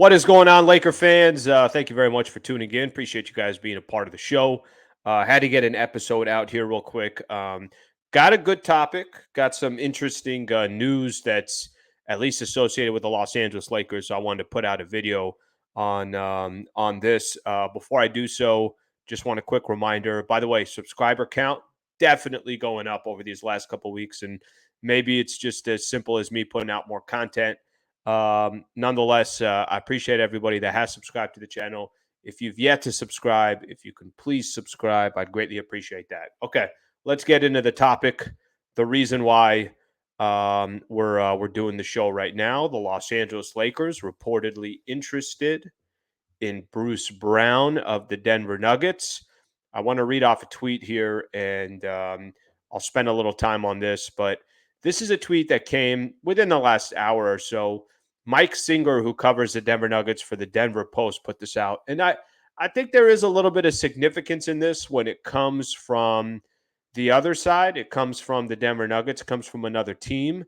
What is going on, Laker fans? Thank you very much for tuning in. Appreciate you guys being a part of the show. Had to get an episode out here real quick. Got a good topic. Got some interesting news that's at least associated with the Los Angeles Lakers. So I wanted to put out a video on this. Before I do so, just want a quick reminder. By the way, subscriber count definitely going up over these last couple weeks, and maybe it's just as simple as me putting out more content. Nonetheless, I appreciate everybody that has subscribed to the channel. If you've yet to subscribe, if you can please subscribe, I'd greatly appreciate that. Okay, let's get into the topic. The reason why we're doing the show right now. The Los Angeles Lakers reportedly interested in Bruce Brown of the Denver Nuggets. I want to read off a tweet here, and I'll spend a little time on this, but this is a tweet that came within the last hour or so. Mike Singer, who covers the Denver Nuggets for the Denver Post, put this out. And I think there is a little bit of significance in this when it comes from the other side. It comes from the Denver Nuggets, it comes from another team.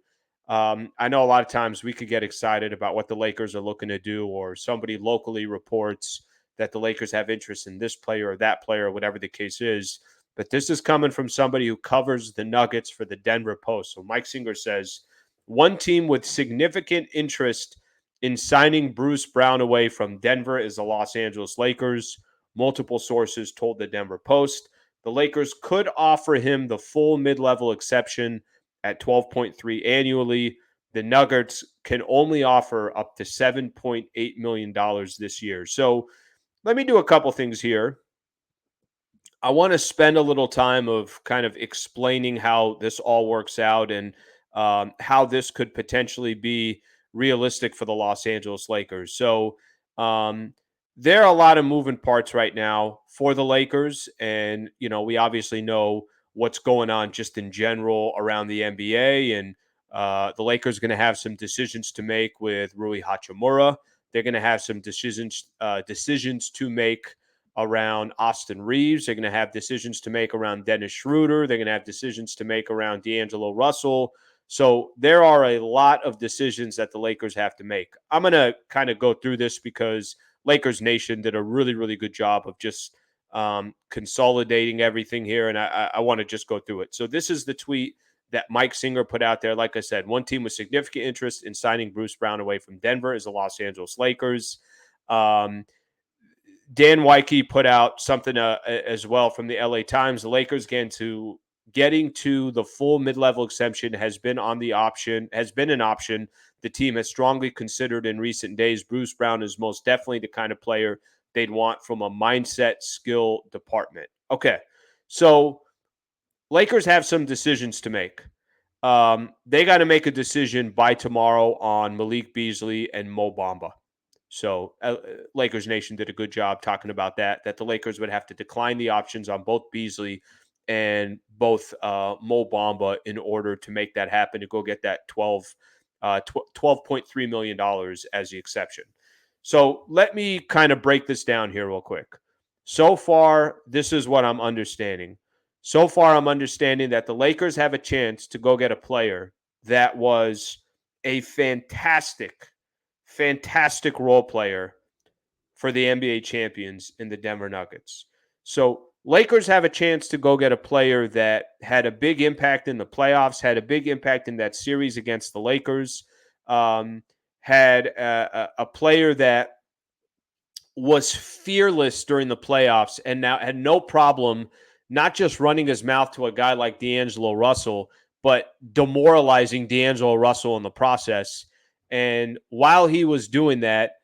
I know a lot of times we could get excited about what the Lakers are looking to do, or somebody locally reports that the Lakers have interest in this player or that player, or whatever the case is. But this is coming from somebody who covers the Nuggets for the Denver Post. So Mike Singer says one team with significant interest in signing Bruce Brown away from Denver is the Los Angeles Lakers. Multiple sources told the Denver Post the Lakers could offer him the full mid-level exception at 12.3 annually. The Nuggets can only offer up to $7.8 million this year. So let me do a couple things here. I want to spend a little time of kind of explaining how this all works out and how this could potentially be realistic for the Los Angeles Lakers. So um, there are a lot of moving parts right now for the Lakers, and we obviously know what's going on just in general around the NBA, and the Lakers are going to have some decisions to make with Rui Hachimura. They're going to have some decisions to make around Austin Reeves. They're going to have decisions to make around Dennis Schroeder. They're going to have decisions to make around D'Angelo Russell. So there are a lot of decisions that the Lakers have to make. I'm going to kind of go through this because Lakers Nation did a really, really good job of just consolidating everything here, and I want to just go through it. So this is the tweet that Mike Singer put out there. Like I said, one team with significant interest in signing Bruce Brown away from Denver is the Los Angeles Lakers. Dan Wyke put out something as well from the LA Times. The Lakers getting to the full mid-level exemption has been an option. The team has strongly considered in recent days. Bruce Brown is most definitely the kind of player they'd want from a mindset skill department. Okay, so Lakers have some decisions to make. They got to make a decision by tomorrow on Malik Beasley and Mo Bamba. So Lakers Nation did a good job talking about that the Lakers would have to decline the options on both Beasley and both Mo Bamba in order to make that happen, to go get that $12.3 million as the exception. So let me kind of break this down here real quick. So far, this is what I'm understanding. So far, I'm understanding that the Lakers have a chance to go get a player that was a fantastic role player for the NBA champions in the Denver Nuggets. So Lakers have a chance to go get a player that had a big impact in the playoffs, had a big impact in that series against the Lakers, had a player that was fearless during the playoffs and now had no problem not just running his mouth to a guy like D'Angelo Russell, but demoralizing D'Angelo Russell in the process. And while he was doing that,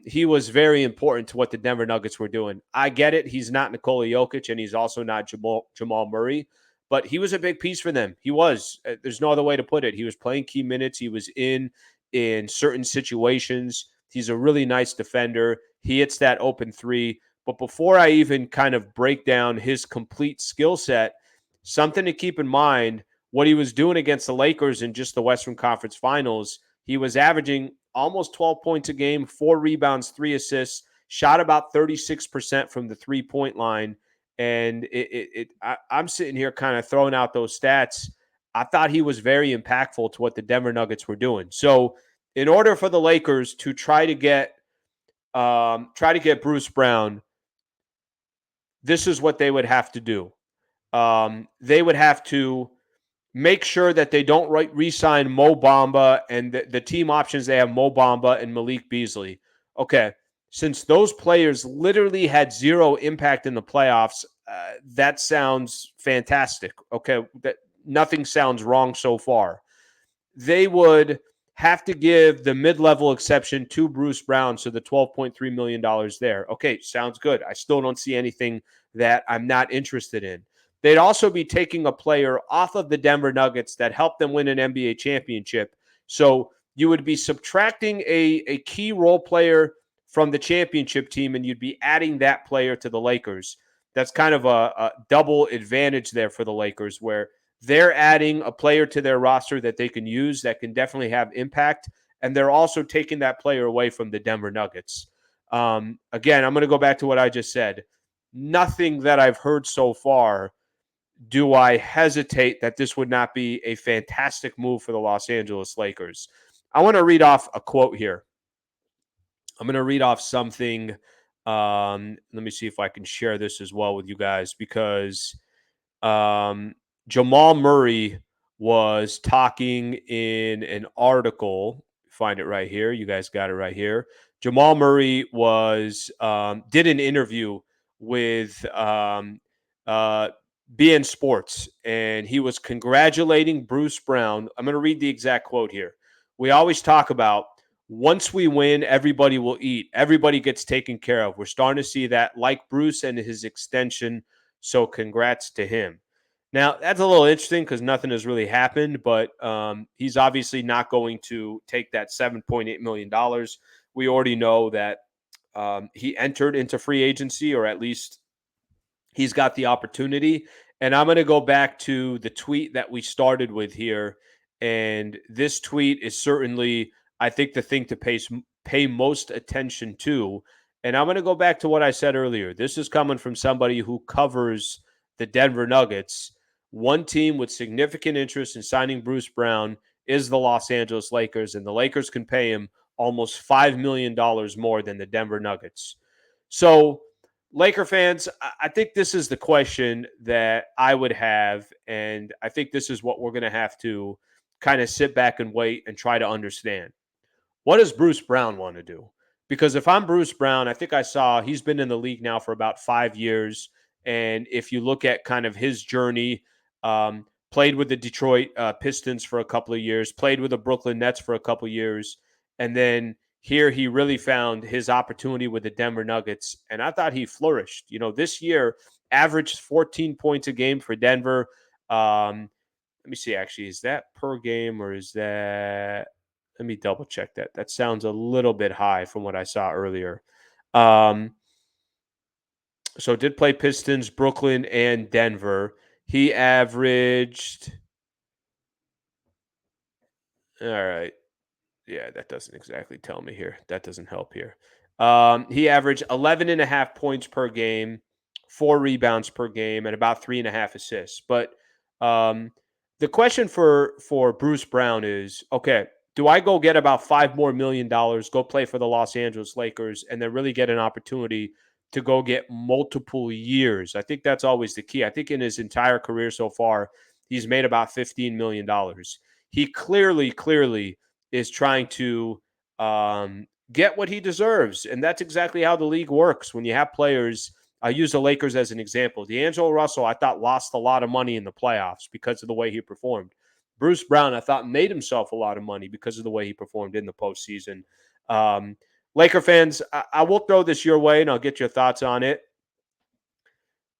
he was very important to what the Denver Nuggets were doing. I get it. He's not Nikola Jokic, and he's also not Jamal Murray, but he was a big piece for them. He was. There's no other way to put it. He was playing key minutes. He was in certain situations. He's a really nice defender. He hits that open three. But before I even kind of break down his complete skill set, something to keep in mind, what he was doing against the Lakers in just the Western Conference Finals, he was averaging almost 12 points a game, 4 rebounds, 3 assists, shot about 36% from the three-point line. And I'm sitting here kind of throwing out those stats. I thought he was very impactful to what the Denver Nuggets were doing. So in order for the Lakers to try to get Bruce Brown, this is what they would have to do. They would have to make sure that they don't re-sign Mo Bamba and the team options. They have Mo Bamba and Malik Beasley. Okay, since those players literally had zero impact in the playoffs, that sounds fantastic. Okay, that nothing sounds wrong so far. They would have to give the mid-level exception to Bruce Brown, so the $12.3 million there. Okay, sounds good. I still don't see anything that I'm not interested in. They'd also be taking a player off of the Denver Nuggets that helped them win an NBA championship. So you would be subtracting a key role player from the championship team, and you'd be adding that player to the Lakers. That's kind of a double advantage there for the Lakers, where they're adding a player to their roster that they can use that can definitely have impact, and they're also taking that player away from the Denver Nuggets. Again, I'm going to go back to what I just said. Nothing that I've heard so far do I hesitate that this would not be a fantastic move for the Los Angeles Lakers. I want to read off a quote here. I'm going to read off something. Let me see if I can share this as well with you guys, because um, Jamal Murray was talking in an article. Find it right here. You guys got it right here. Jamal Murray was did an interview with uh, BN Sports, and he was congratulating Bruce Brown. I'm going to read the exact quote here. We always talk about once we win, everybody will eat. Everybody gets taken care of. We're starting to see that, like Bruce and his extension. So congrats to him. Now, that's a little interesting because nothing has really happened, but he's obviously not going to take that $7.8 million. We already know that he entered into free agency, or at least he's got the opportunity. And I'm going to go back to the tweet that we started with here. And this tweet is certainly, I think, the thing to pay most attention to. And I'm going to go back to what I said earlier. This is coming from somebody who covers the Denver Nuggets. One team with significant interest in signing Bruce Brown is the Los Angeles Lakers, and the Lakers can pay him almost $5 million more than the Denver Nuggets. So, Laker fans, I think this is the question that I would have, and I think this is what we're going to have to kind of sit back and wait and try to understand. What does Bruce Brown want to do? Because if I'm Bruce Brown, I think I saw he's been in the league now for about 5 years. And if you look at kind of his journey, played with the Detroit Pistons for a couple of years, played with the Brooklyn Nets for a couple of years, and then here he really found his opportunity with the Denver Nuggets. And I thought he flourished. You know, this year averaged 14 points a game for Denver. Let me see, actually, is that per game or is that? Let me double check that. That sounds a little bit high from what I saw earlier. Um, so did play Pistons, Brooklyn, and Denver. He averaged. All right. Yeah, that doesn't exactly tell me here. That doesn't help here. He averaged 11 and a half points per game, 4 rebounds per game, and about 3.5 assists. But um, the question for Bruce Brown is, okay, do I go get about $5 more million, go play for the Los Angeles Lakers, and then really get an opportunity to go get multiple years? I think that's always the key. I think in his entire career so far, he's made about $15 million. He clearly is trying to get what he deserves. And that's exactly how the league works. When you have players, I use the Lakers as an example. D'Angelo Russell, I thought, lost a lot of money in the playoffs because of the way he performed. Bruce Brown, I thought, made himself a lot of money because of the way he performed in the postseason. Um, Laker fans, I will throw this your way, and I'll get your thoughts on it.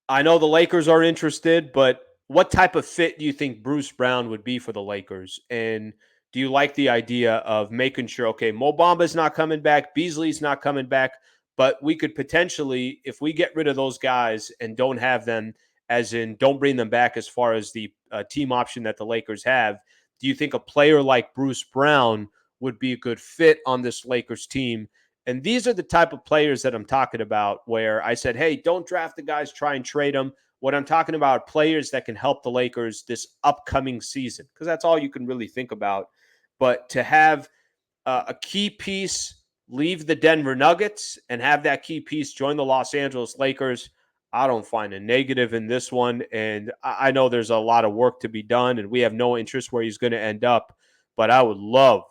I know the Lakers are interested, but what type of fit do you think Bruce Brown would be for the Lakers? And do you like the idea of making sure, okay, Mo Bamba's not coming back, Beasley's not coming back, but we could potentially, if we get rid of those guys and don't have them, as in don't bring them back as far as the team option that the Lakers have, do you think a player like Bruce Brown would be a good fit on this Lakers team? And these are the type of players that I'm talking about where I said, hey, don't draft the guys, try and trade them. What I'm talking about are players that can help the Lakers this upcoming season, because that's all you can really think about. But to have a key piece leave the Denver Nuggets and have that key piece join the Los Angeles Lakers. I don't find a negative in this one. And I know there's a lot of work to be done, and we have no interest where he's going to end up. But I would love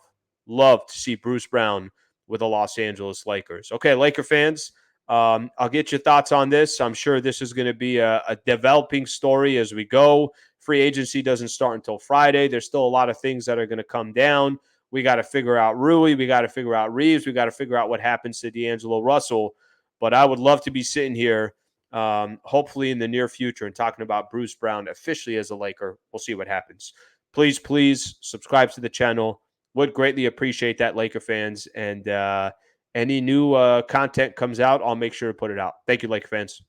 to see Bruce Brown with the Los Angeles Lakers. Okay, Laker fans, I'll get your thoughts on this. I'm sure this is going to be a developing story as we go. Free agency doesn't start until Friday. There's still a lot of things that are going to come down. We got to figure out Rui. We got to figure out Reeves. We got to figure out what happens to D'Angelo Russell. But I would love to be sitting here, hopefully in the near future, and talking about Bruce Brown officially as a Laker. We'll see what happens. Please subscribe to the channel. Would greatly appreciate that, Laker fans. And any new content comes out, I'll make sure to put it out. Thank you, Laker fans.